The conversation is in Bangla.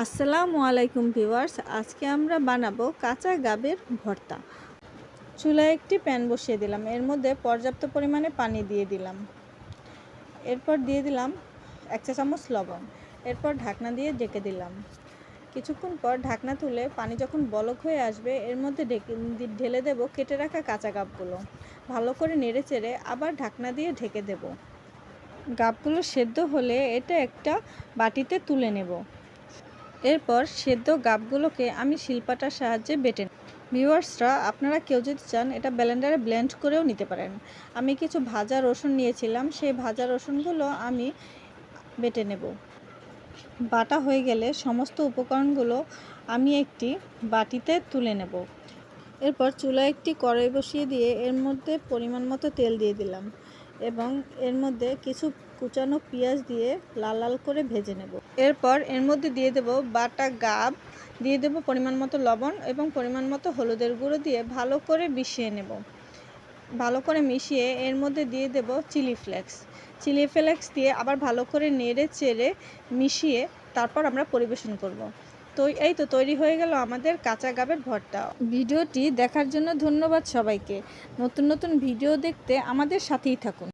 আসসালামু আলাইকুম ভিউয়ার্স, আজকে আমরা বানাবো কাঁচা গাবের ভর্তা। চুলায় একটি প্যান বসিয়ে দিলাম, এর মধ্যে পর্যাপ্ত পরিমাণে পানি দিয়ে দিলাম। এরপর দিয়ে দিলাম 1 চা চামচ লবণ। এরপর ঢাকনা দিয়ে ঢেকে দিলাম। কিছুক্ষণ পর ঢাকনা তুলে পানি যখন বলক হয়ে আসবে, এর মধ্যে ঢেলে দেব কেটে রাখা কাঁচা গাবগুলো। ভালো করে নেড়ে চেড়ে আবার ঢাকনা দিয়ে ঢেকে দেব। গাবগুলো সেদ্ধ হলে এটা একটা বাটিতে তুলে নেব। এরপর সেদ্ধ গাবগুলোকে আমি শিলপাটার সাহায্যে বেটে নেব। ভিউয়ার্সরা, আপনারা কেউ যদি চান এটা ব্লেন্ডারে ব্লেন্ড করেও নিতে পারেন। আমি কিছু ভাজা রসুন নিয়েছিলাম, সেই ভাজা রসুনগুলো আমি বেটে নেব। বাটা হয়ে গেলে সমস্ত উপকরণগুলো আমি একটি বাটিতে তুলে নেব। এরপর চুলায় একটি কড়াই বসিয়ে দিয়ে এর মধ্যে পরিমাণ মতো তেল দিয়ে দিলাম এবং এর মধ্যে কিছু কুচানো পেঁয়াজ দিয়ে লাল লাল করে ভেজে নেব। এরপর এর মধ্যে দিয়ে দেব বাটা গাব, দিয়ে দেব পরিমাণ মতো লবণ এবং পরিমাণ মতো হলুদের গুঁড়ো দিয়ে ভালো করে মিশিয়ে নেব। ভালো করে মিশিয়ে এর মধ্যে দিয়ে দেব চিলি ফ্লেক্স দিয়ে আবার ভালো করে নেড়ে চেড়ে মিশিয়ে তারপর আমরা পরিবেশন করব। তো এই তো তৈরি হয়ে গেল আমাদের কাঁচা গাবের ভর্তা। ভিডিওটি দেখার জন্য ধন্যবাদ সবাইকে। নতুন নতুন ভিডিও দেখতে আমাদের সাথেই থাকুন।